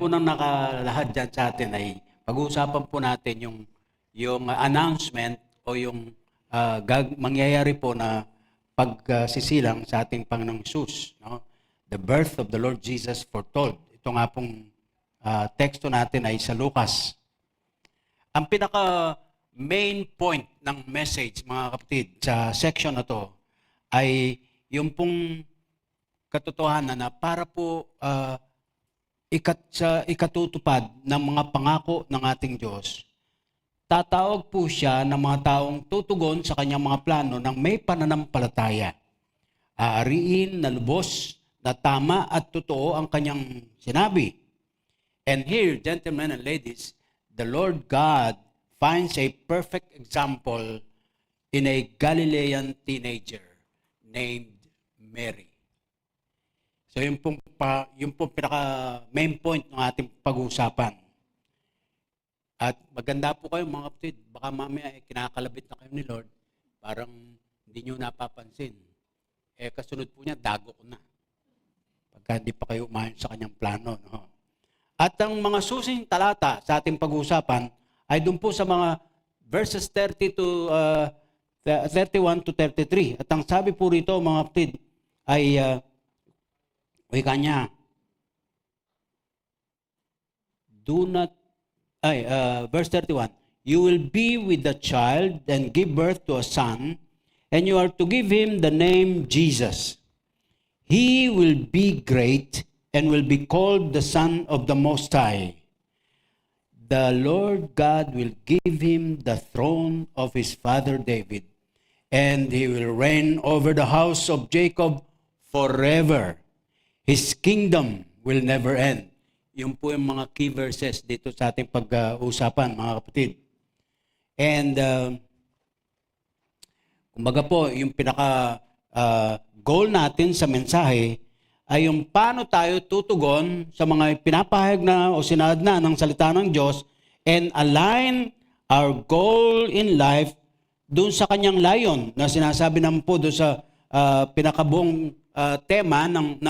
po ng nakalahad dyan sa atin ay pag-uusapan po natin yung announcement o yung mangyayari po na pagsisilang sa ating Panginoong Hesus. No? The birth of the Lord Jesus foretold. Ito nga pong teksto natin ay sa Lucas. Ang pinaka-main point ng message, mga kapatid, sa section na to ay yung pong katotohanan na para po ikatutupad ng mga pangako ng ating Diyos, tatawag po siya ng mga taong tutugon sa kanyang mga plano ng may pananampalataya. Aariin na lubos, na tama at totoo ang kanyang sinabi. And here, gentlemen and ladies, the Lord God finds a perfect example in a Galilean teenager named Mary. So yung pong pinaka-main point ng ating pag-uusapan. At maganda po kayo mga kapatid, baka mamaya kinakalabit na kayo ni Lord, parang hindi nyo napapansin. Kasunod po niya, dago ko na. Pagka hindi pa kayo umayon sa kanyang plano. No? At ang mga susing talata sa ating pag-uusapan ay doon po sa mga verses 31 to 33. At ang sabi po rito mga kapatid ay wika niya, verse 31, you will be with the child and give birth to a son, and you are to give him the name Jesus. He will be great and will be called the Son of the Most High. The Lord God will give him the throne of his father David, and he will reign over the house of Jacob forever. His kingdom will never end. Yun po yung mga key verses dito sa ating pag-uusapan, mga kapatid. And, kumbaga po, yung pinaka-goal natin sa mensahe ay yung paano tayo tutugon sa mga pinapahayag na o sinahad na ng salita ng Diyos and align our goal in life doon sa kanyang layon na sinasabi naman po doon sa pinakabuong tema ng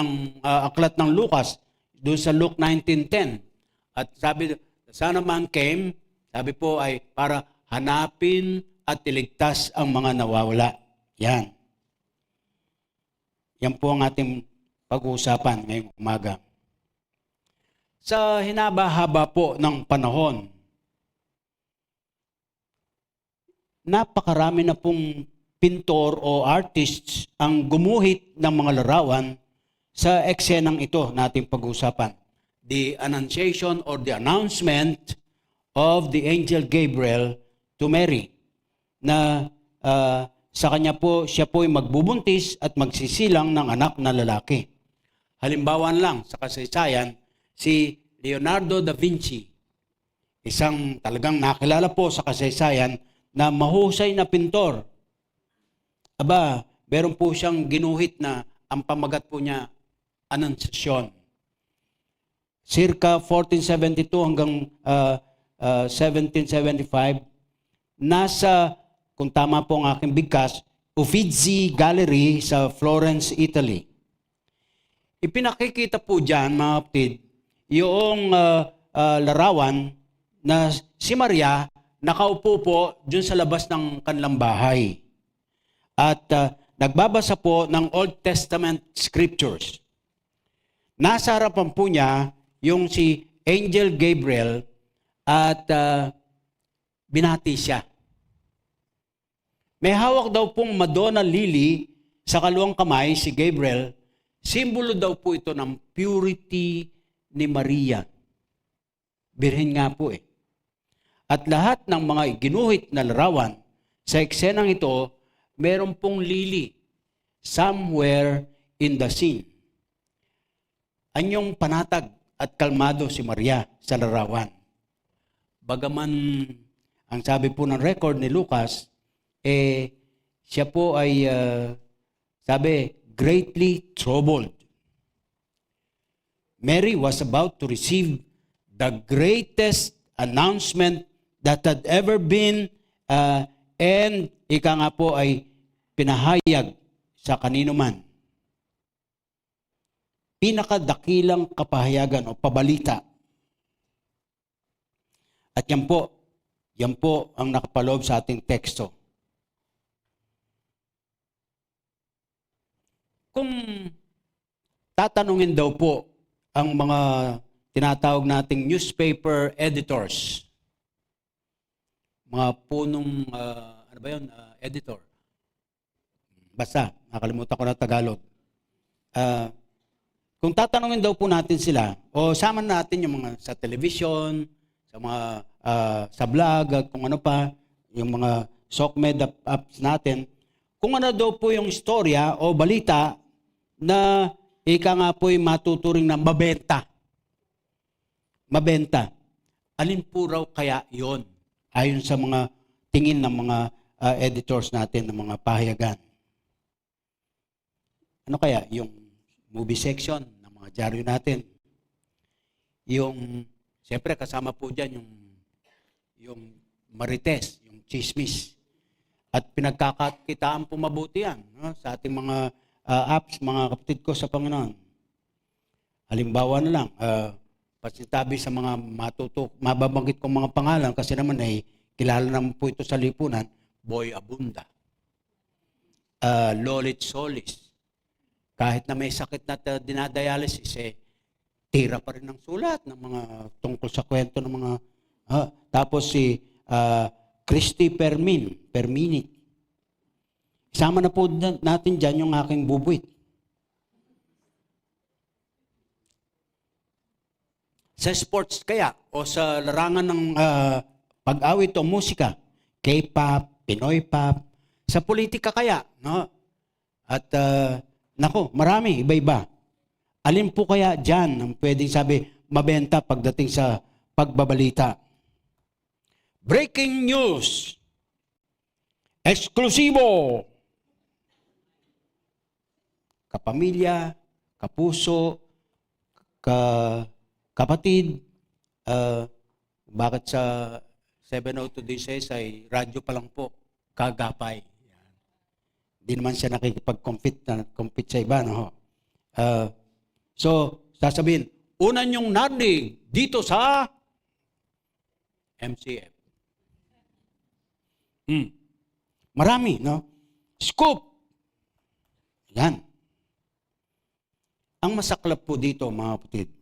aklat ng Lucas, doon sa Luke 19:10. At sabi, the Son of Man came, sabi po ay para hanapin at iligtas ang mga nawawala. Yan. Yan po ang ating pag-uusapan ngayong umaga. Sa hinaba-haba po ng panahon, napakarami na pong pintor o artists ang gumuhit ng mga larawan sa eksenang ito na ating pag-uusapan. The annunciation or the announcement of the angel Gabriel to Mary na sa kanya po, siya po ay magbubuntis at magsisilang ng anak na lalaki. Halimbawa lang sa kasaysayan, si Leonardo da Vinci, isang talagang nakilala po sa kasaysayan na mahusay na pintor. Meron po siyang ginuhit na ang pamagat po niya, Annunciation. Circa 1472 hanggang 1775, nasa, kung tama po ang aking bigkas, Uffizi Gallery sa Florence, Italy. Ipinakikita po dyan, mga kapatid, yung larawan na si Maria nakaupo po dyan sa labas ng kanilang bahay. At nagbabasa po ng Old Testament scriptures. Nasa harapan po niya yung si Angel Gabriel at binati siya. May hawak daw pong Madonna Lily sa kaluwang kamay si Gabriel. Simbolo daw po ito ng purity ni Maria. Birhen nga po eh. At lahat ng mga ginuhit na larawan sa eksenang ito, meron pong lily somewhere in the scene. Anyong panatag at kalmado si Maria sa larawan. Bagaman ang sabi po ng record ni Lucas, siya po ay sabi, greatly troubled. Mary was about to receive the greatest announcement that had ever been and ika nga po ay pinahayag sa kanino man. Pinakadakilang kapahayagan o pabalita At yan po ang nakapaloob sa ating teksto. Kung tatanungin daw po ang mga tinatawag nating newspaper editors, mga punong, editor. Basta, nakalimutan ko na Tagalog. Kung tatanungin daw po natin sila, o sama natin yung mga sa television, sa mga sa vlog, at kung ano pa, yung mga SOCMED apps natin, kung ano daw po yung istorya o balita na ika nga po'y matuturing na mabenta. Mabenta. Alin po raw kaya yon ayon sa mga tingin ng mga editors natin, ng mga pahayagan? Ano kaya? Yung movie section ng mga dyaryo natin. Yung, siyempre kasama po dyan yung marites, yung chismis. At pinagkakakitaan po mabuti yan, no? Sa ating mga apps, mga kapatid ko sa Panginoon. Halimbawa na lang, pasintabi sa mga mababanggit kong mga pangalan kasi naman ay kilala naman po ito sa lipunan, Boy Abunda, Lolit Solis. Kahit na may sakit na dinadialysis, tira pa rin ng sulat ng mga tungkol sa kwento ng mga... tapos si Christy Permini. Isama na po natin dyan yung aking bubuit. Sa sports kaya o sa larangan ng pag-awit o musika, K-pop, Pinoy pop, sa politika kaya, no? At marami, iba-iba. Alin po kaya dyan ang pwedeng sabi mabenta pagdating sa pagbabalita? Breaking news. Eksklusibo. Kapamilya, kapuso, kapatid, bakit sa 702 ay radyo pa lang po, kagapay. Hindi naman siya nakikipag-compete sa iba. No? So, sasabihin, una niyong narinig dito sa MCF. Marami, no? Scoop. Yan. Ang masaklap po dito, mga kapatid,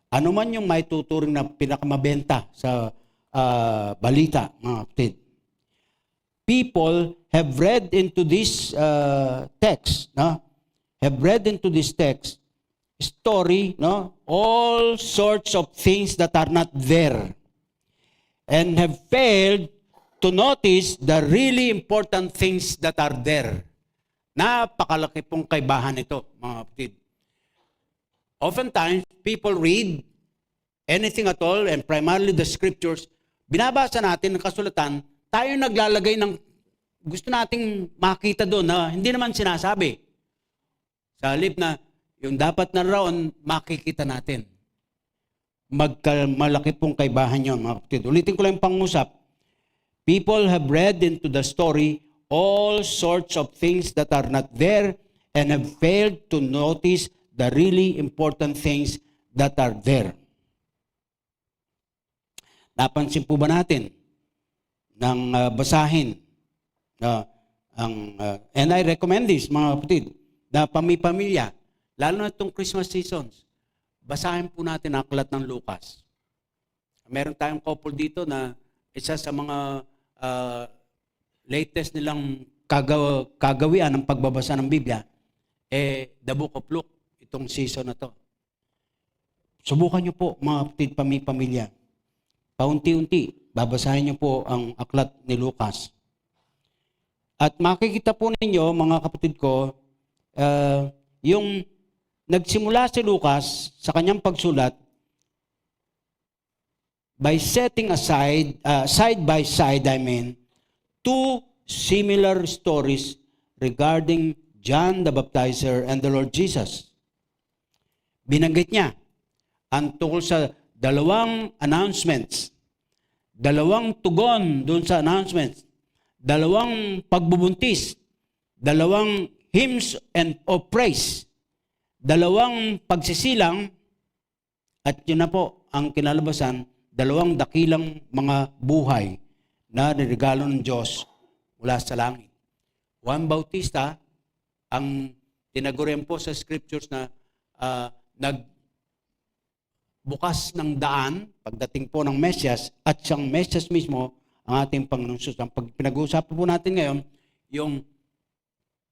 ano man yung may tuturing na pinakamabenta sa balita, mga kapatid. People have read into this text, no? Have read into this text, story, no? All sorts of things that are not there. And have failed to notice the really important things that are there. Napakalaki pong kaibahan ito, mga kapatid. Oftentimes, people read anything at all, and primarily the scriptures, binabasa natin ng kasulatan, tayo naglalagay ng gusto nating makita doon na hindi naman sinasabi. Sa halip na yung dapat na raon, makikita natin. Malaki pong kaibahan yun, mga kapatid. Ulitin ko lang yung pangusap. People have read into the story all sorts of things that are not there and have failed to notice the really important things that are there. Napansin po ba natin ng basahin and I recommend this, mga kapatid, na pamilya, lalo na itong Christmas seasons, basahin po natin ang aklat ng Lucas. Meron tayong couple dito na isa sa mga latest nilang kagawian ng pagbabasa ng Biblia, the Book of Luke, itong season na to. Subukan nyo po, mga kapatid, pamilya. Paunti-unti, babasahin nyo po ang aklat ni Lucas. At makikita po ninyo, mga kapatid ko, yung nagsimula si Lucas sa kanyang pagsulat by setting aside, side by side, two similar stories regarding John the Baptizer and the Lord Jesus. Binanggit niya ang tungkol sa dalawang announcements, dalawang tugon doon sa announcements, dalawang pagbubuntis, dalawang hymns of praise, dalawang pagsisilang, at yun na po ang kinalabasan, dalawang dakilang mga buhay na niregalo ng Diyos mula sa langit. Juan Bautista, ang tinagurian po sa scriptures na nagbukas ng daan pagdating po ng Mesyas, at siyang Mesyas mismo ang ating Panginoon Jesus. Ang pinag-uusapan po natin ngayon, yung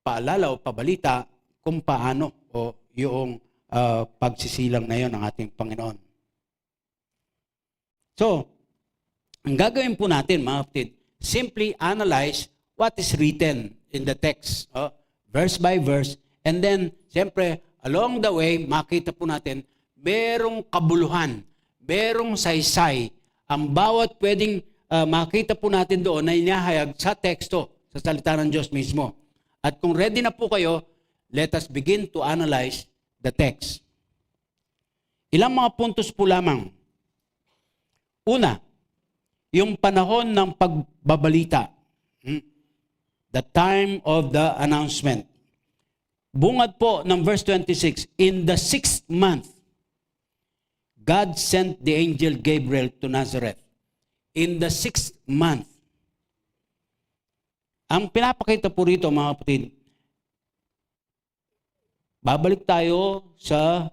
paalala o pabalita kung paano o yung pagsisilang na yun ng ating Panginoon. So, ang gagawin po natin, mga kapatid, simply analyze what is written in the text, verse by verse, and then, siyempre, along the way, makita po natin, merong kabuluhan, merong saysay, ang bawat pwedeng makita po natin doon na inihahayag sa teksto, sa salita ng Diyos mismo. At kung ready na po kayo, let us begin to analyze the text. Ilang mga puntos po lamang. Una, yung panahon ng pagbabalita. The time of the announcement. Bungad po ng verse 26, in the 6th month, God sent the angel Gabriel to Nazareth. In the 6th month. Ang pinapakita po rito, mga kapatid, babalik tayo sa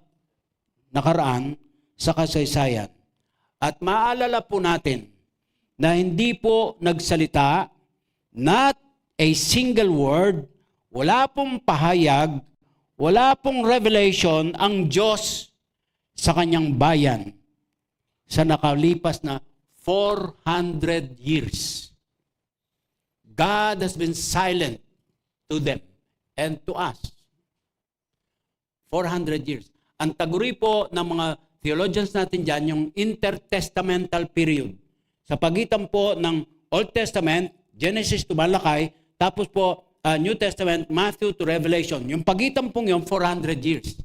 nakaraan, sa kasaysayan. At maalala po natin na hindi po nagsalita, not a single word, wala pong pahayag, wala pong revelation ang Diyos sa kanyang bayan sa nakalipas na 400 years. God has been silent to them and to us. 400 years. Ang taguri po ng mga theologians natin dyan, yung intertestamental period. Sa pagitan po ng Old Testament, Genesis to Malachi, tapos po New Testament, Matthew to Revelation. Yung pagitan pong yung 400 years.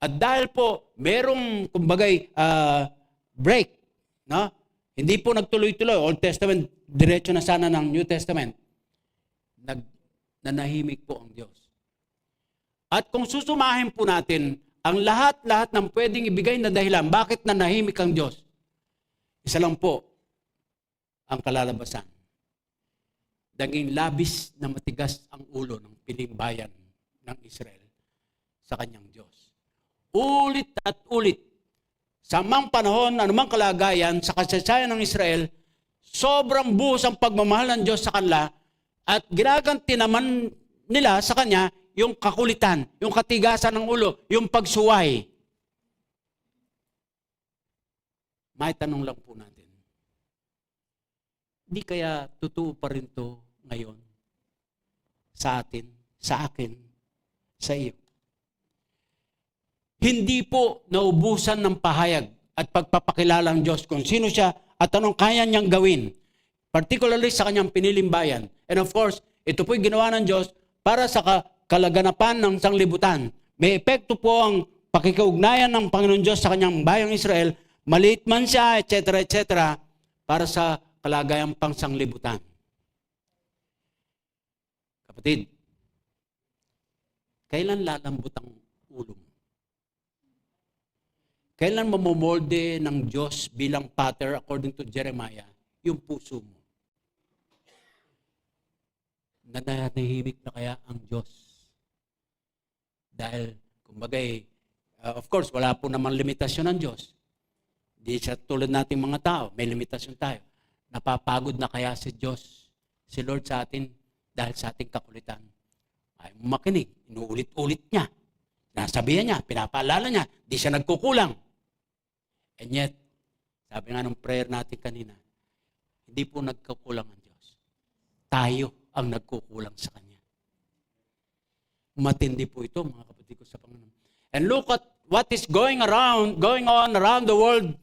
At dahil po, merong, kumbagay, break, no? Hindi po nagtuloy-tuloy. Old Testament, diretso na sana ng New Testament. Nanahimik po ang Diyos. At kung susumahin po natin, ang lahat-lahat ng pwedeng ibigay na dahilan, bakit nanahimik ang Diyos? Isa lang po ang kalalabasan. Naging labis na matigas ang ulo ng piling bayan ng Israel sa kanyang Diyos. Ulit at ulit, sa mang panahon, anumang kalagayan, sa kasaysayan ng Israel, sobrang buhos ang pagmamahal ng Diyos sa kanila at ginaganti naman nila sa Kanya yung kakulitan, yung katigasan ng ulo, yung pagsuway. May tanong lang po natin. Hindi kaya totoo pa rin to ngayon sa atin, sa akin, sa iyo? Hindi po naubusan ng pahayag at pagpapakilala ng Diyos kung sino siya at anong kaya niyang gawin, particularly sa kanyang piniling bayan. And of course, ito po'y ginawa ng Diyos para sa kalaganapan ng sanglibutan. May epekto po ang pakikaugnayan ng Panginoon Diyos sa kanyang bayang Israel, maliit man siya, etc., etc., para sa kalagayang pang sanglibutan. Kapatid, kailan lalambot ang ulo mo? Kailan mamomolde ng Diyos bilang pattern according to Jeremiah yung puso mo? Nanahimik na kaya ang Diyos? Dahil, kumbagay, of course, wala po namang limitasyon ng Diyos. Di siya tulad nating mga tao, may limitasyon tayo. Napapagod na kaya si Diyos, si Lord sa atin, dahil sa ating kakulitan. Ay makinig, inuulit-ulit niya. Nasabihan niya, pinapaalala niya, di siya nagkukulang. And yet, sabi nga ng prayer natin kanina, hindi po nagkukulang ang Diyos. Tayo ang nagkukulang sa Kanya. Matindi po ito, mga kapatid ko sa Panginoon. And look at what is going on around the world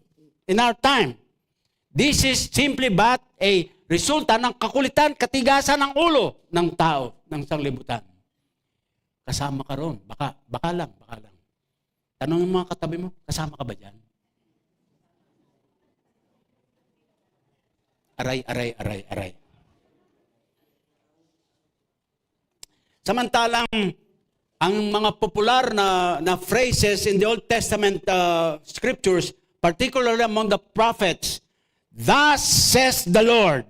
in our time. This is simply but a resulta ng kakulitan, katigasan ng ulo ng tao, ng sanglibutan. Kasama ka ron. Baka lang. Tanong yung mga katabi mo, kasama ka ba dyan? Aray. Samantalang, ang mga popular na phrases in the Old Testament scriptures, particularly among the prophets, thus says the Lord.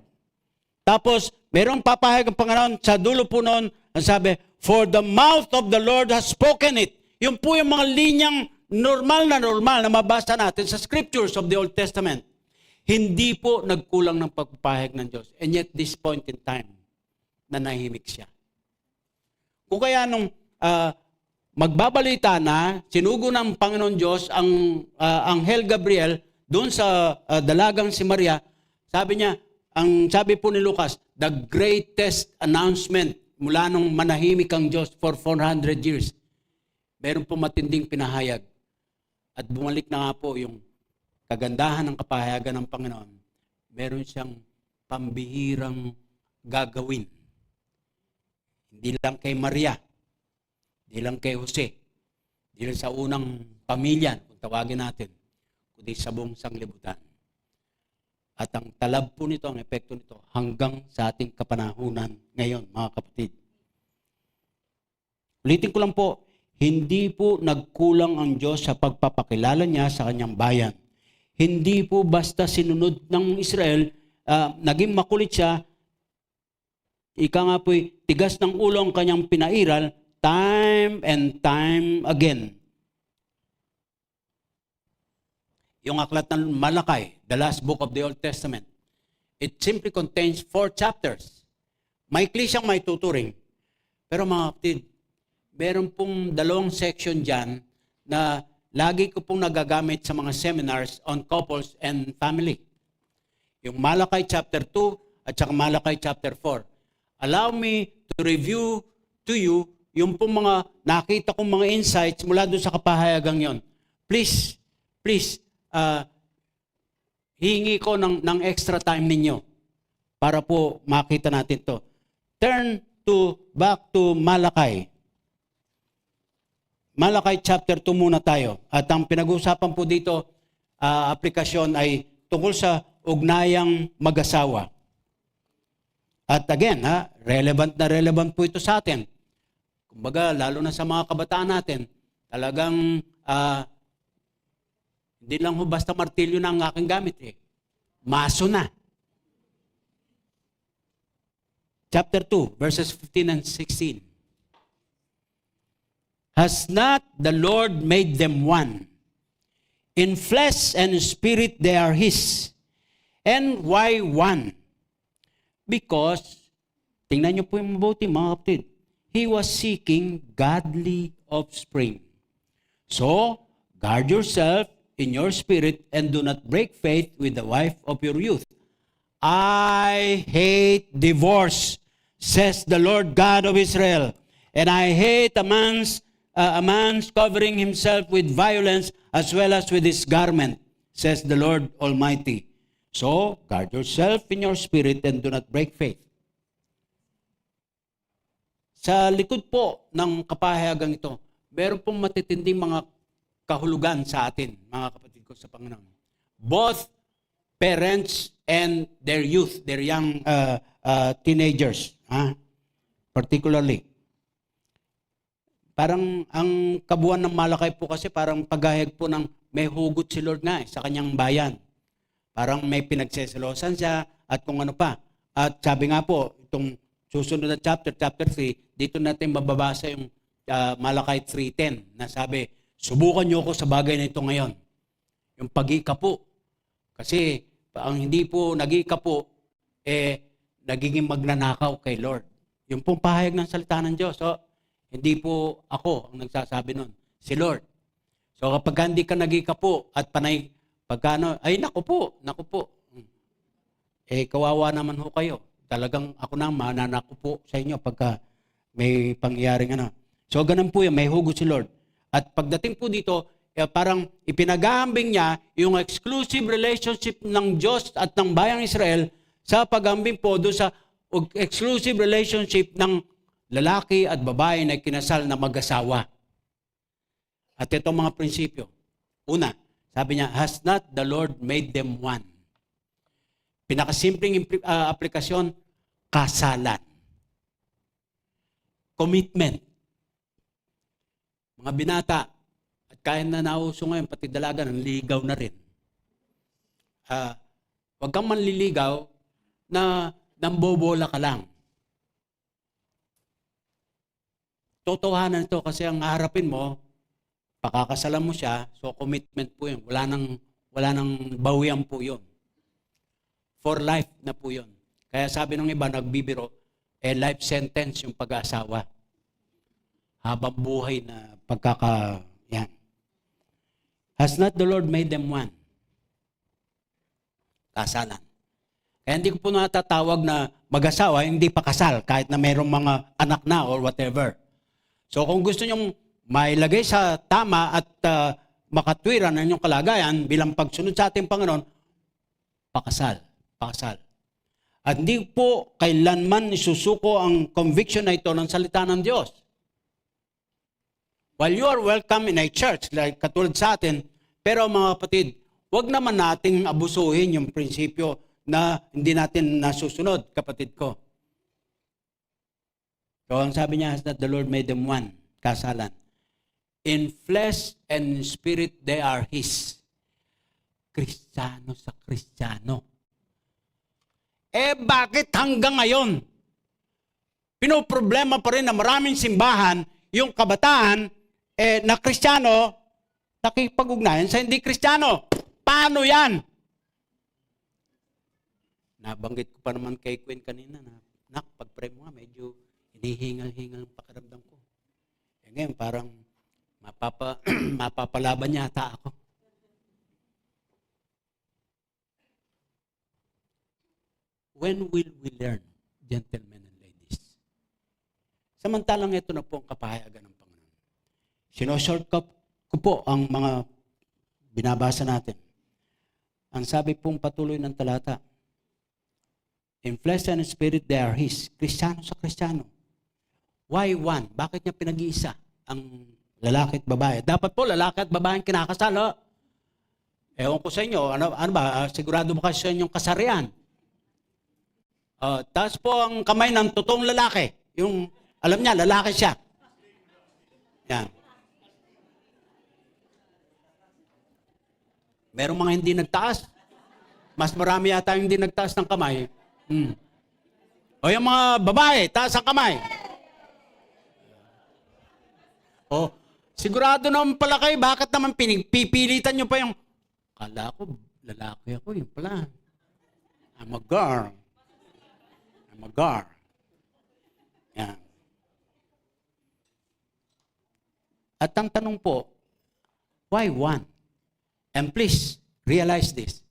Tapos, merong papahayag ang Panginoon sa dulo po noon, ang sabi, for the mouth of the Lord has spoken it. Yun po yung mga linyang normal na mabasa natin sa scriptures of the Old Testament. Hindi po nagkulang ng pagpapahayag ng Diyos. And yet, this point in time, nanahimik siya. Kung kaya nung magbabalita na, sinugo ng Panginoon Diyos ang Anghel Gabriel doon sa dalagang si Maria, sabi niya, ang sabi po ni Lucas, the greatest announcement mula nung manahimik ang Diyos for 400 years. Meron po matinding pinahayag. At bumalik na nga po yung kagandahan ng kapahayagan ng Panginoon. Meron siyang pambihirang gagawin. Hindi lang kay Maria, hindi lang kay Jose, hindi lang sa unang pamilya, kung tawagin natin, kundi sa buong sanglibutan. At ang talab po nito, ang epekto nito, hanggang sa ating kapanahunan ngayon, mga kapatid. Ulitin ko lang po, hindi po nagkulang ang Diyos sa pagpapakilala niya sa kanyang bayan. Hindi po basta sinunod ng Israel, naging makulit siya, ika nga po'y tigas ng ulo ang kanyang pinairal, time and time again. Yung aklat ng Malakay, the last book of the Old Testament, it simply contains 4 chapters. Maikli siyang may tuturing. Pero mga kapatid, meron pong 2 section dyan na lagi ko pong nagagamit sa mga seminars on couples and family. Yung Malakay chapter 2 at saka Malakay chapter 4. Allow me to review to you yung pong mga nakita kong mga insights mula doon sa kapahayagang yon. Please, hihingi ko ng extra time ninyo para po makita natin to. Turn back to Malakay. Malakay chapter 2 muna tayo. At ang pinag-uusapan po dito, aplikasyon ay tungkol sa ugnayang mag-asawa. At again, relevant po ito sa atin. Kumbaga, lalo na sa mga kabataan natin, talagang hindi lang ho basta martilyo na ang aking gamit eh. Maso na. Chapter 2, verses 15 and 16. Has not the Lord made them one? In flesh and spirit they are His. And why one? Because, tingnan niyo po yung mabuti mga kapatid, He was seeking godly offspring. So, guard yourself in your spirit and do not break faith with the wife of your youth. I hate divorce, says the Lord God of Israel, and I hate a man's covering himself with violence as well as with his garment, says the Lord Almighty. So, guard yourself in your spirit and do not break faith. Sa likod po ng kapahayagang ito, meron pong matitinding mga kahulugan sa atin, mga kapatid ko sa Panginoon. Both parents and their youth, their young teenagers, particularly. Parang ang kabuuan ng Malakay po kasi parang paghahayag po ng may hugot si Lord nga sa kanyang bayan. Parang may pinagseselosan siya at kung ano pa. At sabi nga po, itong susunod na chapter 3, dito natin mababasa yung Malakay 3:10 na sabi, subukan niyo ako sa bagay na ito ngayon. Yung pag-ikapo. Kasi ang hindi po nag-ikapo, nagiging magnanakaw kay Lord. Yung pong pahayag ng salita ng Diyos. So, hindi po ako ang nagsasabi nun. Si Lord. So kapag hindi ka nag-ikapo at panay, pagkano, ay naku po. Kawawa naman ho kayo. Talagang ako na mananako po sa inyo pagka may pangyayaring ano. So ganun po yan, may hugot si Lord. At pagdating po dito, parang ipinag-aambing niya yung exclusive relationship ng Diyos at ng bayang Israel sa pag-aambing po doon sa exclusive relationship ng lalaki at babae na kinasal na mag-asawa. At ito mga prinsipyo. Una, sabi niya, has not the Lord made them one? Pinakasimpleng aplikasyon, kasalan. Commitment. Mga binata, at kahit na nauso ngayon, pati dalaga, ligaw na rin. Huwag kang manliligaw na nambobola ka lang. Totohanan ito kasi ang harapin mo, pakakasalan mo siya, so commitment po yun. Wala nang bawian po yun. For life na po yun. Kaya sabi ng iba, nagbibiro, life sentence yung pag-aasawa. Habang buhay na yan. Has not the Lord made them one? Kasalan. Kaya hindi ko po natatawag na mag-asawa, hindi pa kasal, kahit na mayroong mga anak na or whatever. So kung gusto nyong mailagay sa tama at makatwiran ang inyong kalagayan bilang pagsunod sa ating Panginoon, pakasal. At hindi po kailanman isusuko ang conviction na ito ng salita ng Diyos. While you are welcome in a church, like katulad sa atin, pero mga kapatid, huwag naman nating abusuhin yung prinsipyo na hindi natin nasusunod, kapatid ko. So ang sabi niya, has not the Lord made them one? Kasalan. In flesh and spirit, they are His. Kristiyano sa Kristiyano. Bakit hanggang ngayon? Pinoproblema pa rin na maraming simbahan, yung kabataan, na Kristiyano, nakipag-ugnayan sa hindi Kristiyano. Paano yan? Nabanggit ko pa naman kay Queen kanina na, pag-pray mo nga, medyo hinihingal-hingal ang pakiramdam ko. Ngayon, parang mapapalaban yata ako. When will we learn, gentlemen and ladies? Samantalang ito na po ang kapahayagan ng Panginoon. Sino-shortcut ko po ang mga binabasa natin. Ang sabi pong patuloy ng talata, in flesh and spirit they are His. Kristiyano sa Kristiyano. Why one? Bakit niya pinag-iisa ang lalaki at babae? Dapat po lalaki at babae ang kinakasal. Ewan ko sa inyo, ano ba? Sigurado ba kayo sa inyong kasarian? Taas po ang kamay ng totoong lalaki. Yung, alam niya, lalaki siya. Yan. Merong mga hindi nagtaas. Mas marami yata yung hindi nagtaas ng kamay. O yung mga babae, taas ang kamay. Sigurado naman pala kayo, bakit naman pipilitan nyo pa yung, kala ko, lalaki ako, yun pala. I'm a girl. Yan. At ang tanong po, why one? And please, realize this.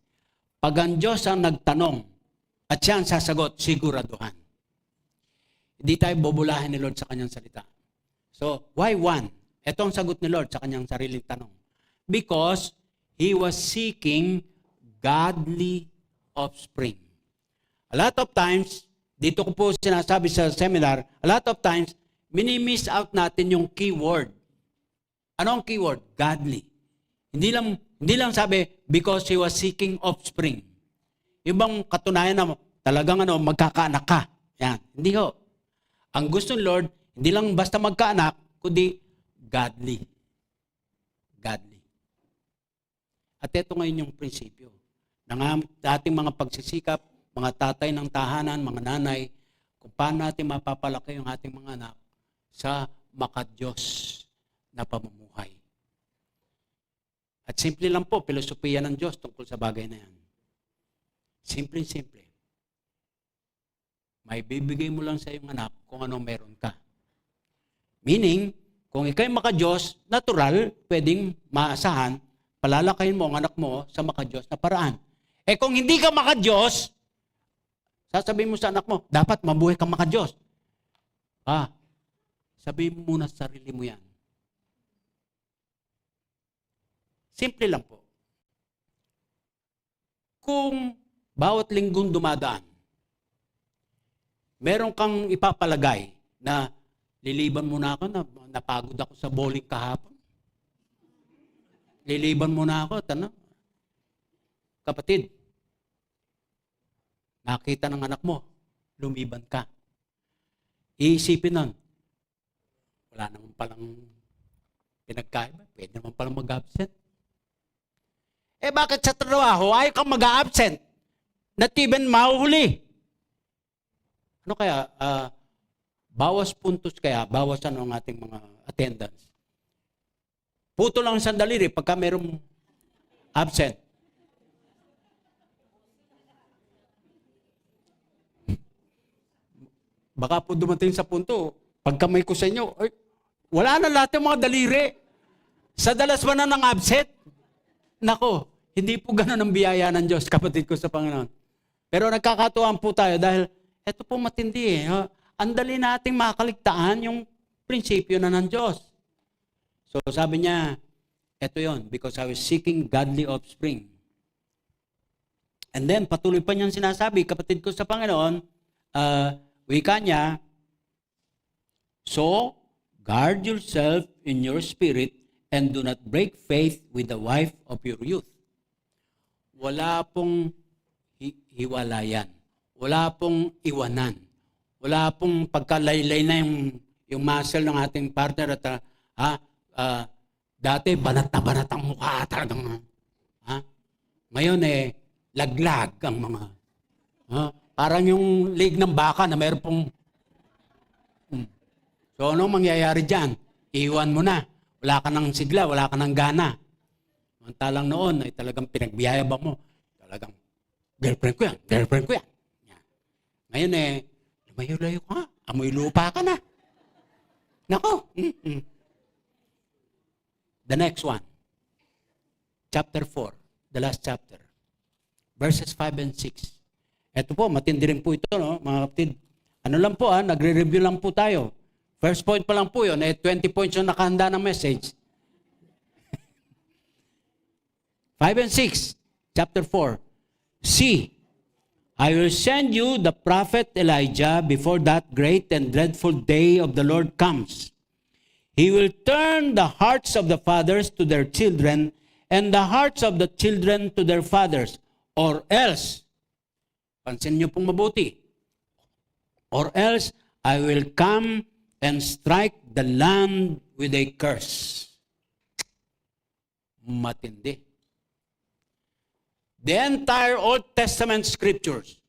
Pag ang Diyos ang nagtanong at siya ang sasagot, siguraduhan. Hindi tayo bubulahin ni Lord sa kanyang salita. So, why one? Ito ang sagot ni Lord sa kanyang sariling tanong. Because He was seeking godly offspring. A lot of times, dito ko po sinasabi sa seminar, a lot of times, minimiss out natin yung keyword. Ano ang keyword? Godly. Hindi lang sabi, because He was seeking offspring. Yung bang katunayan na talagang magkakaanak ka. Yan. Hindi ho. Ang gusto ng Lord, hindi lang basta magkaanak, kundi godly. Godly. At ito ngayon yung prinsipyo ng ating mga pagsisikap, mga tatay ng tahanan, mga nanay, kung paano natin mapapalaki yung ating mga anak sa makadiyos na pamumuhay. At simple lang po, filosofiya ng Diyos tungkol sa bagay na yan. Simple. May bibigay mo lang sa iyong anak kung anong meron ka. Meaning, kung ikaw'y makadiyos, natural, pwedeng maasahan, palalakayin mo ang anak mo sa makadiyos na paraan. Kung hindi ka makadiyos, sasabihin mo sa anak mo, dapat mabuhay kang makadiyos. Sabihin mo muna sa sarili mo yan. Simple lang po. Kung bawat linggong dumadaan, meron kang ipapalagay na liliban muna ako, napagod ako sa bowling kahapon. Liliban muna ako, kapatid, nakita ng anak mo, lumiban ka. Iisipin nun, wala naman palang pinagkaiba, pwede naman palang mag-absent. Bakit sa trabaho, ayaw kang mag-a-absent? Not even mahuhuli. Ano kaya? Bawas puntos kaya, bawasan ang ating mga attendance. Puto lang sandali rin pagka mayroong absent. Baka po dumating sa punto, pagkamay ko sa inyo, wala na lahat yung mga daliri. Sa dalas ba na ng absent? Nako, hindi po ganun ang biyaya ng Diyos, kapatid ko sa Panginoon. Pero nagkakatuwaan po tayo dahil ito po matindi eh. Ang dali nating makaligtaan yung prinsipyo na ng Diyos. So sabi niya, ito yon, because I was seeking godly offspring. And then patuloy pa niyang sinasabi, kapatid ko sa Panginoon, wika niya, so guard yourself in your spirit and do not break faith with the wife of your youth. Wala pong hiwalayan. Wala pong iwanan. Wala pong pagkalaylay na yung muscle ng ating partner at dati banat ang mukha talagang ngayon laglag ang mga parang yung leg ng baka na mayroon pong so anong mangyayari dyan? Iwan mo na. Wala ka ng sigla, wala ka ng gana. Mantalang noon ay talagang pinagbiyayabang mo. Talagang girlfriend ko yan. Ngayon lumayo-layo ka nga. Amoy lupa ka na. Nako. The next one. Chapter 4. The last chapter. Verses 5 and 6. Ito po, matindi rin po ito, no? Mga kapatid. Ano lang po, nagre-review lang po tayo. First point pa lang po yun, 20 points yung nakahanda ng message. 5 and 6. Chapter 4. See, I will send you the prophet Elijah before that great and dreadful day of the Lord comes. He will turn the hearts of the fathers to their children and the hearts of the children to their fathers. Or else, pansin niyo pong mabuti, or else I will come and strike the land with a curse. Matindi. The entire Old Testament scriptures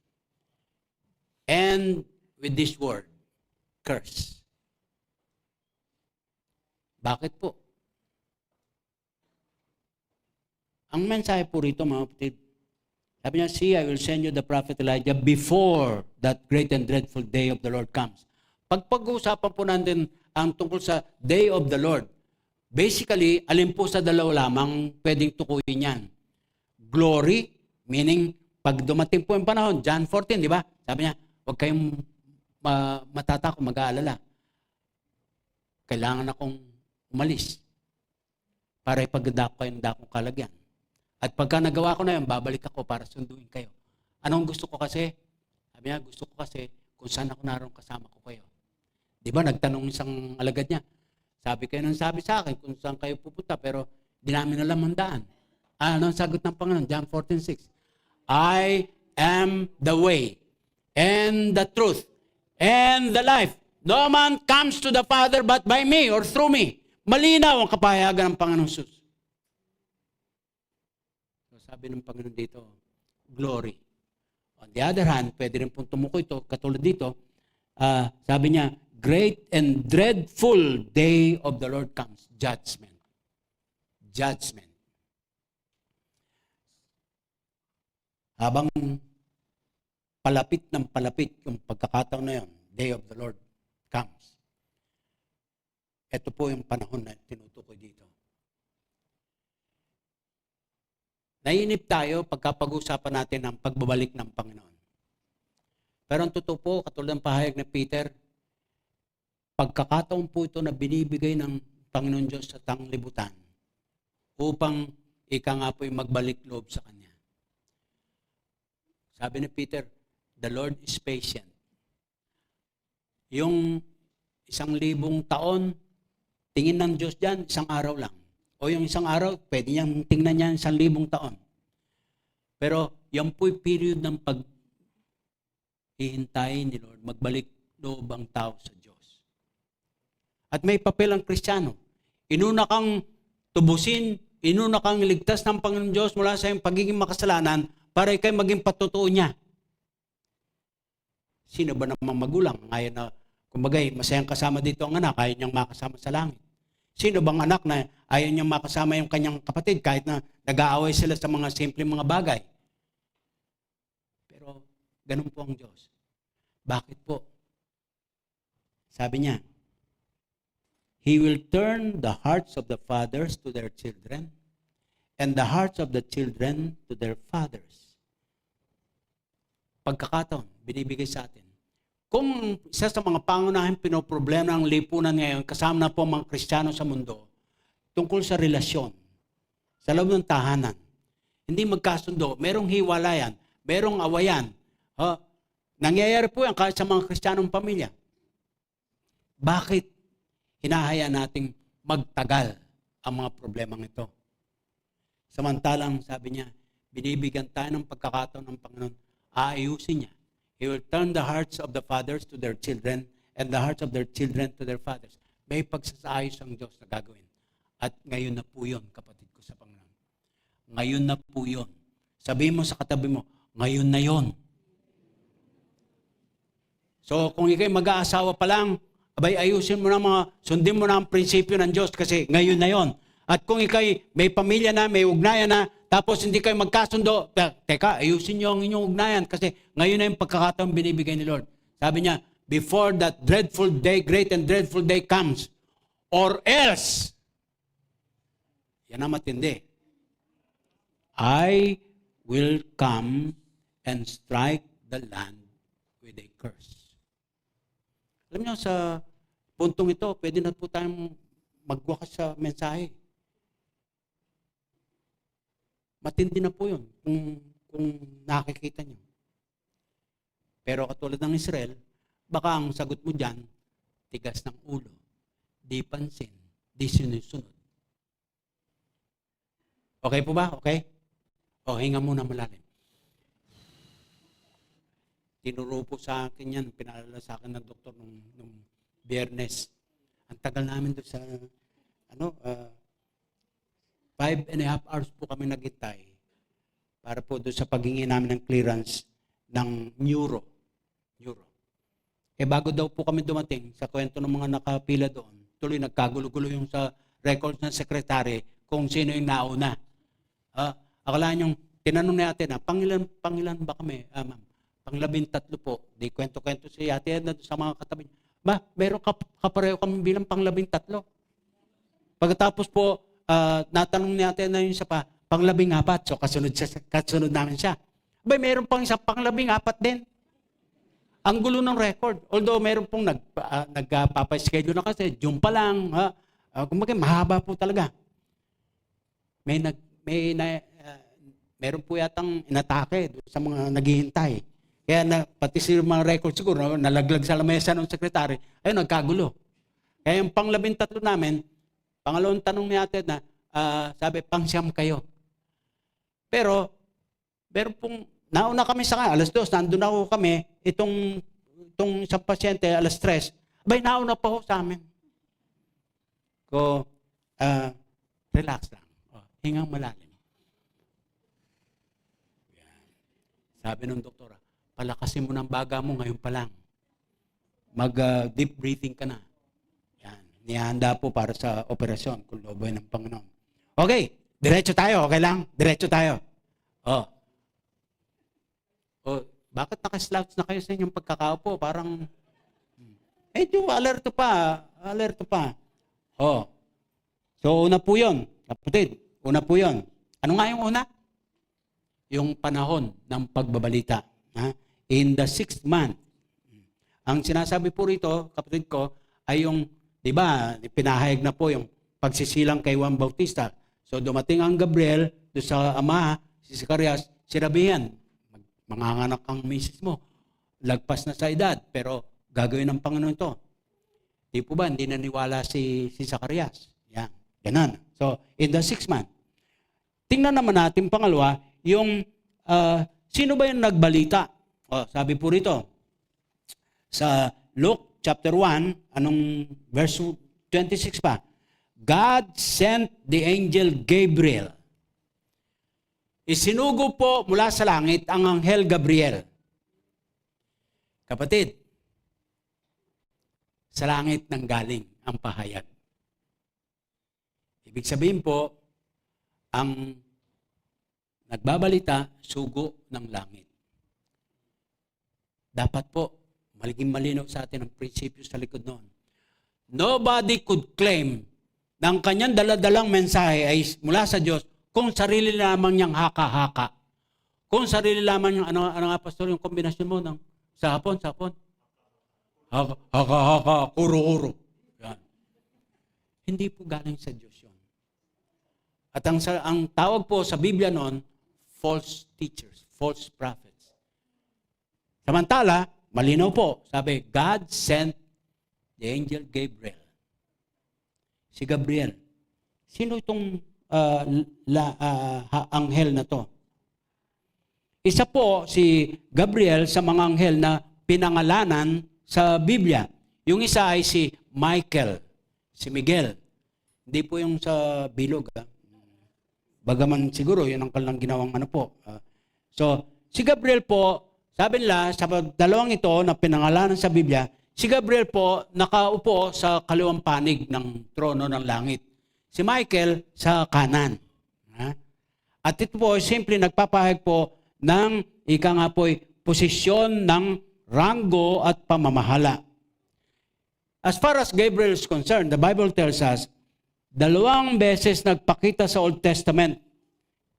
end with this word, curse. Bakit po? Ang mensahe po rito, mga kapatid, sabi niya, see, I will send you the prophet Elijah before that great and dreadful day of the Lord comes. Pag-uusapan po natin ang tungkol sa day of the Lord, basically, alin po sa dalawa lamang pwedeng tukuyin yan. Glory, meaning, pag dumating po yung panahon, John 14, di ba? Sabi niya, huwag kayong matatako, mag-aalala. Kailangan akong umalis para ipagdako kayo ng dakong kalagyan. At pagka nagawa ko na yun, babalik ako para sunduin kayo. Anong gusto ko kasi? Sabi niya, gusto ko kasi kung saan ako naroon kasama ko kayo. Di ba, nagtanong isang alagad niya. Sabi kayo nang sabi sa akin kung saan kayo pupunta, pero di namin alam ang daan. Ano ang sagot ng Panginoon? John 14:6. I am the way, and the truth, and the life. No man comes to the Father but by me or through me. Malinaw ang kapahayagan ng Panginoon Jesus. So, sabi ng Panginoon dito, glory. On the other hand, pwede rin pong tumukoy ito, katulad dito, sabi niya, great and dreadful day of the Lord comes. Judgment. Judgment. Habang palapit ng palapit yung pagkakataon na yun, day of the Lord comes. Ito po yung panahon na tinutukoy dito. Naiinip tayo pagkapag-usapan natin ang pagbabalik ng Panginoon. Pero ang totoo po, katulad ng pahayag ni Peter, pagkakataon po ito na binibigay ng Panginoon Diyos sa sanglibutan upang ika nga po yung magbalik loob sa Kanya. Sabi ni Peter, the Lord is patient. Yung 1,000 taon, tingin ng Diyos dyan, 1 araw lang. O yung 1 araw, pwede niyang tingnan niya 1,000 taon. Pero yan po'y period ng pag-hihintayin ni Lord, magbalik loob ang tao sa Diyos. At may papel ang Kristiyano. Inuna kang tubusin Inuna kang iligtas ng Panginoon Diyos mula sa iyong pagiging makasalanan para ikay maging patutuo niya. Sino ba namang magulang? Ngayon na, kumbaga, masayang kasama dito ang anak, ayaw niyang makasama sa langit. Sino bang anak na ayaw niyang makasama yung kanyang kapatid kahit na nag-aaway sila sa mga simpleng mga bagay? Pero, ganun po ang Diyos. Bakit po? Sabi niya, He will turn the hearts of the fathers to their children and the hearts of the children to their fathers. Pagkakataon, binibigay sa atin. Kung isa sa mga pangunahing pinoproblema ng lipunan ngayon, kasama na po mga Kristiyano sa mundo, tungkol sa relasyon, sa loob ng tahanan, hindi magkasundo, merong hiwalayan, merong awayan. Nangyayari po yan kahit sa mga Kristiyanong pamilya. Bakit hinahayaan nating magtagal ang mga problemang ito? Samantalang, sabi niya, binibigyan tayo ng pagkakataon ng Panginoon, aayusin niya. He will turn the hearts of the fathers to their children and the hearts of their children to their fathers. May pagsasaayos ang Diyos na gagawin. At ngayon na po yun, kapatid ko sa Panginoon. Ngayon na po yun. Sabihin mo sa katabi mo, ngayon na yun. So, kung ikay mag-aasawa pa lang, abay, ayusin mo na sundin mo na ang prinsipyo ng Diyos kasi ngayon na yon. At kung ikay may pamilya na, may ugnayan na, tapos hindi kayo magkasundo, teka, ayusin niyo ang inyong ugnayan kasi ngayon na yung pagkakataon binibigay ni Lord. Sabi niya, before that dreadful day, great and dreadful day comes, or else, yan ang matindi, I will come and strike the land with a curse. Alam niyo, sa puntong ito, pwede na po tayong magwakas sa mensahe. Matindi na po yun kung nakikita niyo. Pero katulad ng Israel, baka ang sagot mo dyan, tigas ng ulo, di pansin, di sinusunod. Okay po ba? Okay? O, hinga muna malalim. Tinuro po sa akin yan, pinaalala sa akin ng doktor nung Biyernes. Ang tagal namin doon sa, 5.5 hours po kami naghintay para po doon sa paghingi namin ng clearance ng neuro. Bago daw po kami dumating sa kwento ng mga nakapila doon, tuloy nagkagulo-gulo yung sa records ng sekretary kung sino yung nauna. Akala nyo, tinanong ni ate na, pangilan ba kami, ma'am? Pang-13 po. Di kwento-kwento si ate na sa mga katabi. Ba, meron kapareho kami bilang pang-13. Pagkatapos po, natanong ni ate na yun sa pang-14. So, kasunod namin siya. Ba, meron pang isa pang-14 din. Ang gulo ng record. Although, meron pong nagpapaschedule na kasi, June pa lang. Kumbaga, mahaba po talaga. Meron po yatang inatake sa mga naghihintay. Kaya pati si mga record siguro, nalaglag sa lamesa ng sekretary, ayun, nagkagulo. Kaya yung pang-13 namin, pangalawang tanong ni ate na, sabi, pang-siyam kayo. Pero, meron pong, nauna kami sa kanya, 2:00, nandun ako kami, itong isang pasyente, 3:00, abay, nauna pa ho sa amin. Relax lang. Hingang malalim. Sabi ng doktora, palakasin mo ng baga mo ngayon pa lang. Mag-deep breathing ka na. Yan. Nihanda po para sa operasyon kung loob ng Panginoon. Okay, diretso tayo. Okay lang? Diretso tayo. Bakit naka-slouch na kayo sa inyong pagkakaupo? Parang, alerto pa. So, una po yun. Kapatid, una po yun. Ano nga yung una? Yung panahon ng pagbabalita. In the 6th month. Ang sinasabi po rito, kapatid ko, ay yung, di ba, pinahayag na po yung pagsisilang kay Juan Bautista. So dumating ang Gabriel doon sa ama, si Zacarias, sinabihan, manganganak ang misis mo. Lagpas na sa edad, pero gagawin ng Panginoon ito. Di po ba, hindi naniwala si Zacarias. Yan, ganun. So, in the 6th month. Tingnan naman natin pangalawa, yung sino ba yung nagbalita? Sabi po rito, sa Luke chapter 1, anong verse 26 pa? God sent the angel Gabriel. Isinugo po mula sa langit ang anghel Gabriel. Kapatid, sa langit nang galing ang pahayag. Ibig sabihin po, ang nagbabalita, sugo ng langit. Dapat po, maliging malinaw sa atin ang prinsipyo sa likod noon. Nobody could claim na ang kanyang daladalang mensahe ay mula sa Diyos kung sarili lamang niyang haka-haka. Kung sarili lamang niyang, ano nga pastor, yung kombinasyon mo ng sa hapon. Haka-haka, kuro-kuro. Yan. Hindi po galing sa Diyos yun. At ang tawag po sa Biblia noon, false teachers, false prophets. Samantala, malinaw po, sabi, God sent the angel Gabriel. Si Gabriel. Sino itong anghel na to? Isa po si Gabriel sa mga anghel na pinangalanan sa Biblia. Yung isa ay si Michael, si Miguel. Hindi po yung sa bilog. Bagaman siguro, yun ang kanilang ginawang ano po. So, si Gabriel po, sabi nila, sa dalawang ito na pinangalanan sa Biblia, si Gabriel po nakaupo sa kaliwang panig ng trono ng langit. Si Michael sa kanan. At ito po, simple nagpapahayag po ng, ika nga po, posisyon ng ranggo at pamamahala. As far as Gabriel is concerned, the Bible tells us, 2 beses nagpakita sa Old Testament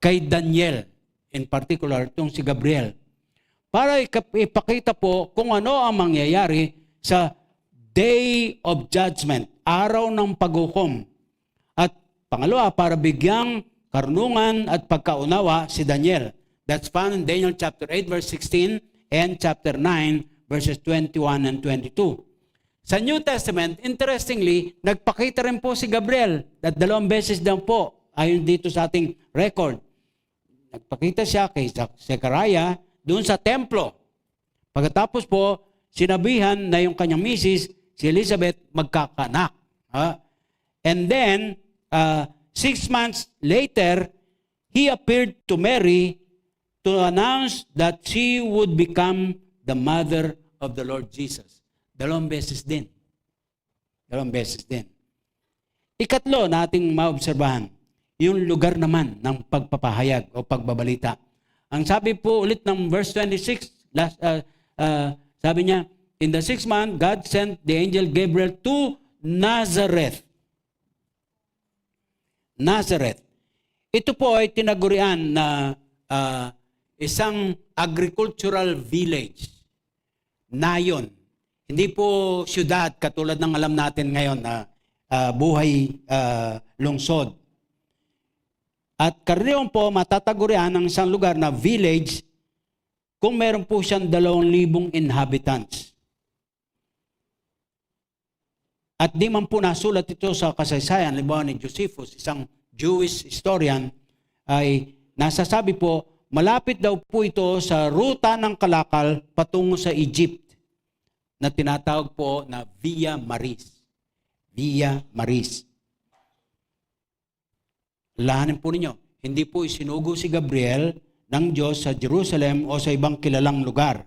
kay Daniel, in particular, itong si Gabriel, para ipakita po kung ano ang mangyayari sa Day of Judgment, araw ng paghukom. At pangalawa, para bigyang karunungan at pagkaunawa si Daniel. That's found in Daniel chapter 8, verse 16 and chapter 9, verses 21 and 22. Sa New Testament, interestingly, nagpakita rin po si Gabriel at 2 beses daw po, ayon dito sa ating record. Nagpakita siya kay Zechariah doon sa templo. Pagkatapos po, sinabihan na yung kanyang misis, si Elizabeth, magkakanak. And then, 6 months later, he appeared to Mary to announce that she would become the mother of the Lord Jesus. 2 beses din. 2 beses din. Ikatlo na ating maobserbahan, yung lugar naman ng pagpapahayag o pagbabalita. Ang sabi po ulit ng verse 26, sabi niya, in the 6th month, God sent the angel Gabriel to Nazareth. Nazareth. Ito po ay tinagurian na isang agricultural village. Nayon. Hindi po syudad katulad ng alam natin ngayon na buhay lungsod. At karaniwan po matatagurian ng isang lugar na village kung meron po siyang 2,000 inhabitants. At di man po nasulat ito sa kasaysayan, halimbawa ni Josephus, isang Jewish historian, ay nasasabi po, malapit daw po ito sa ruta ng kalakal patungo sa Egypt na tinatawag po na Via Maris. Via Maris. Lahanin po ninyo, hindi po isinugo si Gabriel ng Diyos sa Jerusalem o sa ibang kilalang lugar.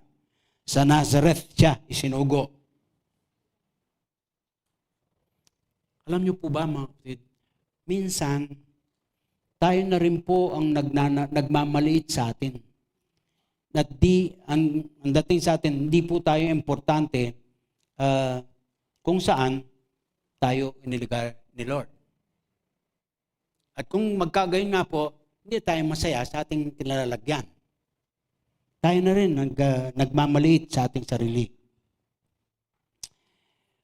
Sa Nazareth siya isinugo. Alam niyo po ba mga kapatid, minsan tayo na rin po ang nagmamaliit sa atin. At ang dating sa atin, hindi po tayo importante kung saan tayo inilugar ni Lord. At kung magkagayon nga po, hindi tayo masaya sa ating kinalalagyan. Tayo na rin nagmamaliit sa ating sarili.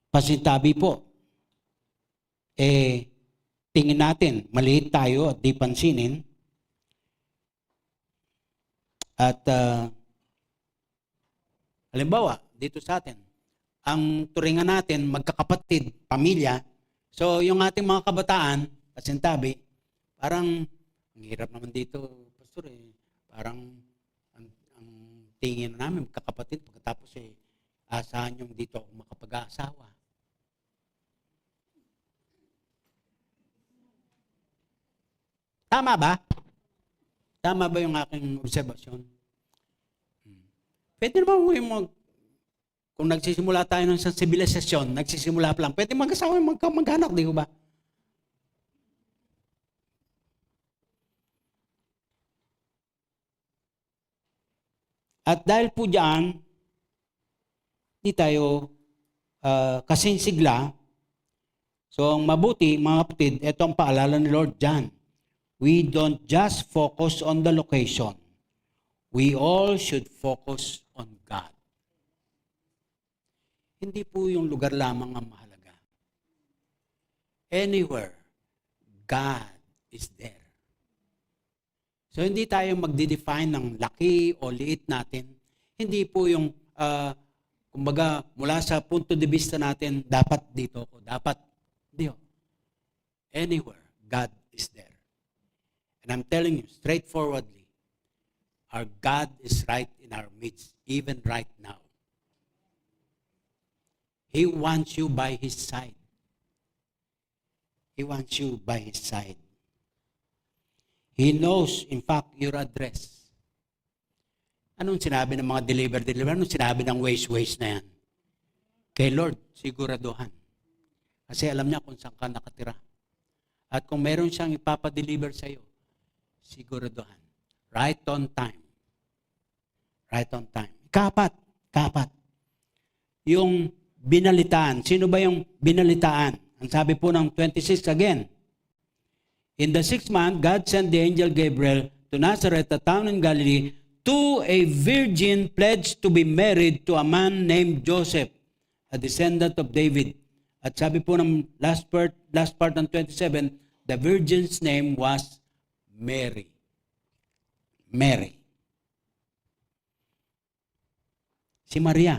Pasintabi po. Tingin natin, maliit tayo at di pansinin. At halimbawa, dito sa atin, ang turingan natin, magkakapatid, pamilya. So, yung ating mga kabataan, pasintabi, parang, ang hirap naman dito, pastor, parang, ang tingin namin, magkakapatid, pagkatapos asahan yung dito ako makapag-aasawa. Tama ba? Tama ba yung aking obserbasyon? Pwede naman kung nagsisimula tayo ng isang sibilisasyon, nagsisimula pa lang, pwede mag-asawa mag-anak, di ba? At dahil po diyan, di tayo kasinsigla. So, ang mabuti, mga kapatid, ito ang paalala ni Lord John. We don't just focus on the location. We all should focus on God. Hindi po yung lugar lamang ang mahalaga. Anywhere, God is there. So, hindi tayo magde-define ng laki o liit natin. Hindi po yung, kumbaga, mula sa punto de vista natin, dapat dito o dapat hindi. Anywhere, God is there. And I'm telling you, straightforwardly, our God is right in our midst, even right now. He wants you by His side. He wants you by His side. He knows, in fact, your address. Anong sinabi ng mga deliver? Anong sinabi ng ways na yan? Kay Lord, siguraduhan. Kasi alam niya kung saan ka nakatira. At kung meron siyang ipapadeliver sa iyo, siguraduhan. Right on time. Right on time. Kapat. Yung binalitaan. Sino ba yung binalitaan? Ang sabi po ng 26 again. In the 6th month, God sent the angel Gabriel to Nazareth, a town in Galilee, to a virgin pledged to be married to a man named Joseph, a descendant of David. At sabi po ng last part ng 27, the virgin's name was Mary. Mary. Si Maria.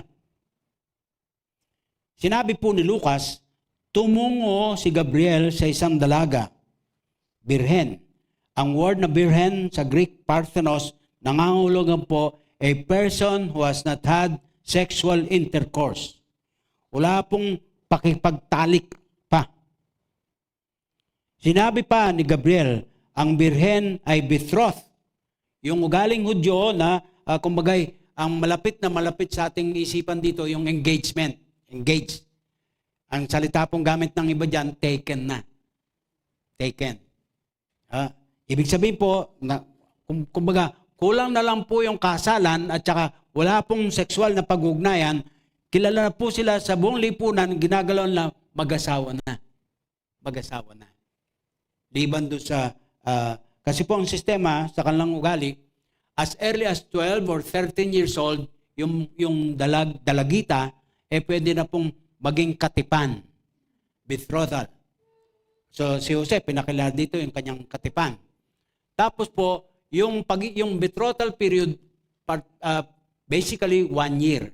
Sinabi po ni Lucas, tumungo si Gabriel sa isang dalaga, birhen. Ang word na birhen sa Greek Parthenos, nangangahulugan po a person who has not had sexual intercourse. Wala pong pakipagtalik pa. Sinabi pa ni Gabriel, ang birhen ay betrothed. Yung ugaling Hudyo na, kumbagay, ang malapit sa ating isipan dito, yung engagement. Engaged. Ang salita pong gamit ng iba dyan, taken na. Taken. Ibig sabihin po, na, kumbaga, kulang na lang po yung kasalan at saka wala pong sexual na pag-ugnayan, kilala na po sila sa buong lipunan, ginagalaw na mag-asawa na. Mag-asawa na. Liban doon sa, kasi po ang sistema sa kanilang ugali, as early as 12 or 13 years old, yung dalagita, pwede na pong maging katipan. Betrothal. So si Jose, pinakilala dito yung kanyang katipan. Tapos po, yung betrothal period, basically 1 year.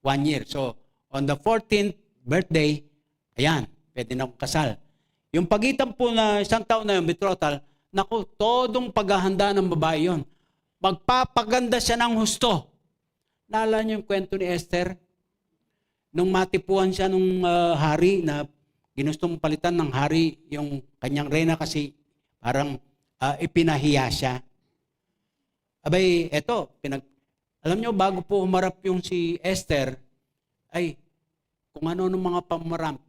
1 year. So, on the 14th birthday, ayan, pwede na kasal. Yung pagitan po na isang taon na yung betrothal, naku, todong paghahanda ng babae yun. Magpapaganda siya ng husto. Naalala niyo yung kwento ni Esther? Nung matipuan siya nung hari na ginustong palitan ng hari yung kanyang reyna kasi parang ipinahiya siya. Abay, eto, alam niyo, bago po humarap yung si Esther, ay kung ano ng mga pamaram,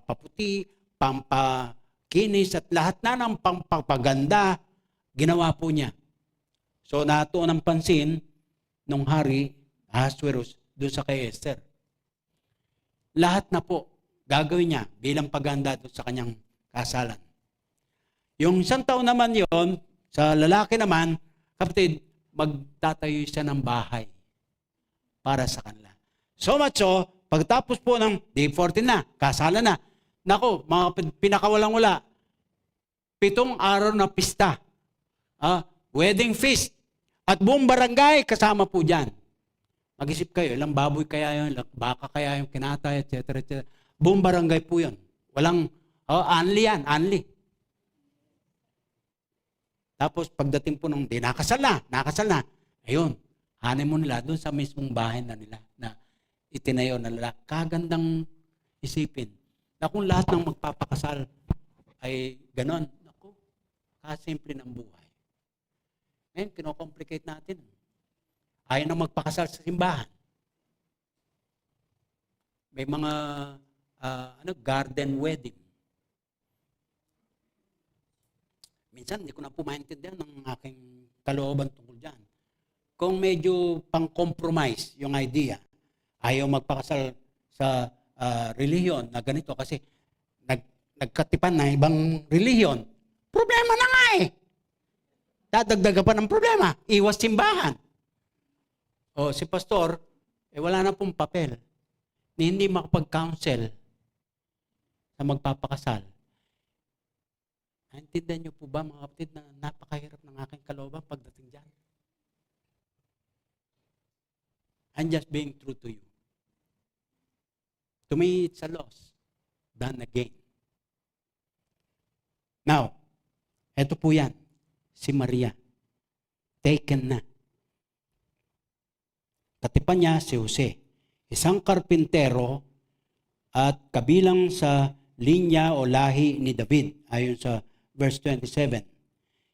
paputi, pampakinis, at lahat na ng pampaganda, ginawa po niya. So, natuon ang pansin ng hari, Ahasuerus, doon sa kay Esther. Lahat na po, gagawin niya bilang paganda doon sa kanyang kasalan. Yung isang taon naman yon, sa lalaki naman, kapatid, magtatayo siya ng bahay para sa kanila. So much so, pagtapos po ng day 14 na, kasalan na, nako, mga pinakawalang-wala, 7 araw na pista, wedding feast, at buong barangay kasama po dyan. Mag-isip kayo, ilang baboy kaya yun, ilang baka kaya yung kinatay, etc. Buong barangay po yun. Walang, anli yan, anli. Tapos pagdating po nung nakasal na, ayun, honeymoon nila doon sa mismong bahay na nila na itinayo na nila. Kagandang isipin na kung lahat ng magpapakasal ay ganon, naku, Napakasimple ng buhay. Ngayon, kinocomplicate natin. Ayaw na magpakasal sa simbahan. May mga garden wedding. Minsan, hindi ko na po maintindihan ng aking kalooban tungkol dyan. Kung medyo pang-compromise yung idea, ayaw magpakasal sa relihiyon na ganito kasi nagkatipan na ibang relihiyon, problema na nga eh. Dadagdaga pa ng problema, iwas simbahan. O si pastor, wala na pong papel. Hindi makapag-counsel sa magpapakasal. Naintindihan niyo po ba mga kapatid na napakahirap ng aking kalooban pagdating dyan? I'm just being true to you. To me, it's a loss done again. Now, eto po yan, si Maria. Taken na. Katipan niya si Jose, isang karpintero at kabilang sa linya o lahi ni David, ayon sa verse 27.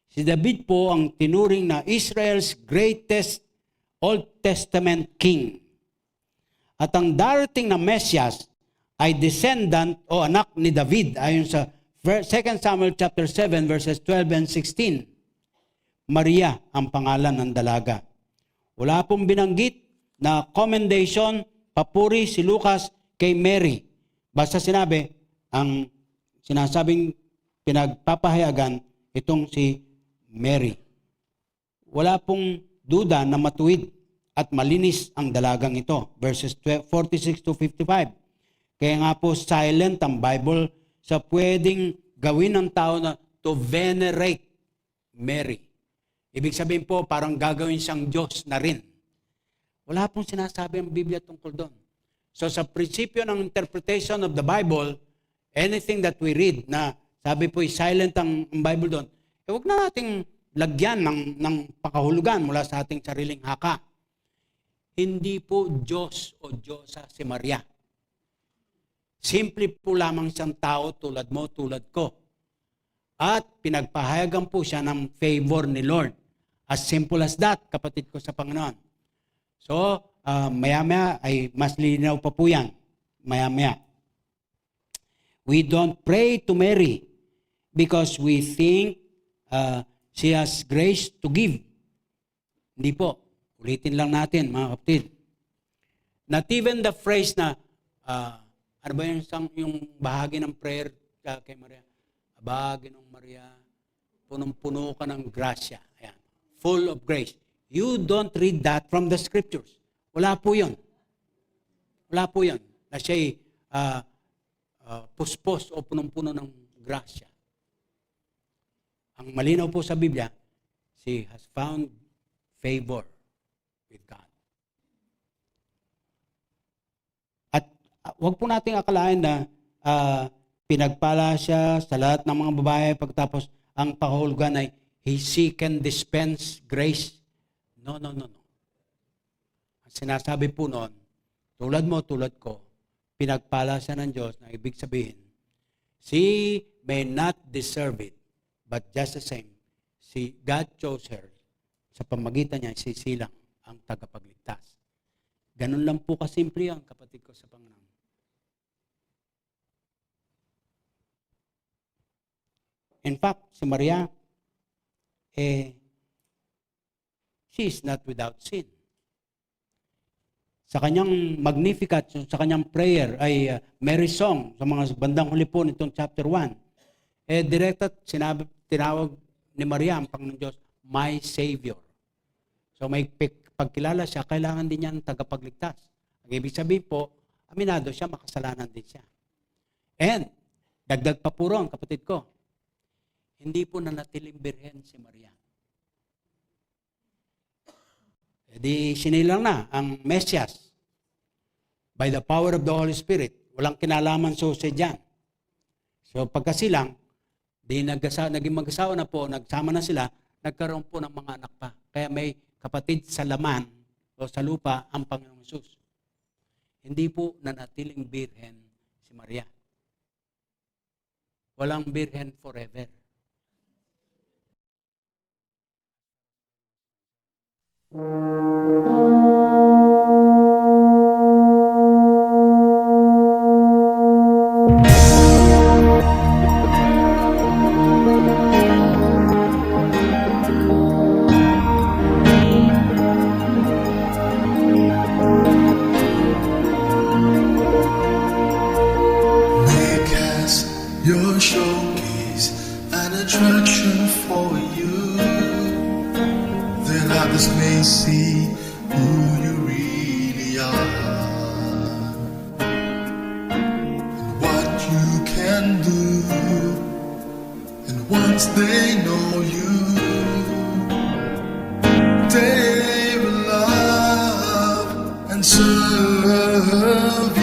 Si David po ang tinuring na Israel's greatest Old Testament king. At ang darating na Mesias ay descendant o anak ni David, ayon sa 2 Samuel chapter 7 verses 12 and 16. Maria ang pangalan ng dalaga. Wala pong binanggit na commendation, papuri si Lucas kay Mary. Basta sinabi, ang sinasabing pinagpapahayagan itong si Mary. Wala pong duda na matuwid at malinis ang dalagang ito. Verses 46 to 55. Kaya nga po silent ang Bible sa pwedeng gawin ng tao na to venerate Mary. Ibig sabihin po, parang gagawin siyang Diyos na rin. Wala pong sinasabi ang Biblia tungkol doon. So sa prinsipyo ng interpretation of the Bible, anything that we read na sabi po silent ang Bible doon, huwag na nating lagyan ng pakahulugan mula sa ating sariling haka. Hindi po Diyos o Diyosa si Maria. Simple po lamang siyang tao tulad mo, tulad ko. At pinagpahayagan po siya ng favor ni Lord. As simple as that, kapatid ko sa Panginoon. So, maya-maya ay mas linaw pa po yan. Maya-maya. We don't pray to Mary because we think she has grace to give. Hindi po. Ulitin lang natin, mga kapatid. Not even the phrase na, ano ba yung bahagi ng prayer kay Maria? Bahagi ng Maria, punong-puno ka ng grasya. Ayan. Full of grace. You don't read that from the scriptures. Wala po yun. Wala po yun. Na siya'y puspos o punong-puno ng grasya. Ang malinaw po sa Biblia, she has found favor with God. At wag po nating akalain na pinagpala siya sa lahat ng mga babae pagtapos ang pahulugan ay she can dispense grace. No. Ang sinasabi po noon, tulad mo, tulad ko, pinagpala siya ng Diyos na ibig sabihin, she may not deserve it, but just the same, God chose her. Sa pamagitan niya, sisilang ang tagapagligtas. Ganun lang po kasimple yan, kapatid ko sa Panginoon. In fact, si Maria, she is not without sin. Sa kanyang Magnificat, sa kanyang prayer ay Mary Song, sa mga bandang huli po nitong chapter 1, tinawag ni Maria ang Panginoon Diyos, my Savior. So may pagkilala siya, kailangan din niya ng tagapagligtas. Ang ibig sabihin po, aminado siya, makasalanan din siya. And, dagdag pa po ron, kapatid ko, hindi po nanatiling birhen si Maria. Di sinilang na ang Mesias by the power of the Holy Spirit. Walang kinalaman sa Jose dyan. So pagkasilang, naging mag-asawa na po, nagsama na sila, nagkaroon po ng mga anak pa. Kaya may kapatid sa laman o sa lupa ang Panginoong Hesus. Hindi po nanatiling birhen si Maria. Walang birhen forever. Make us your showcase, an attraction for you, that others may see who you really are, what you can do. And once they know you, they will love and serve you.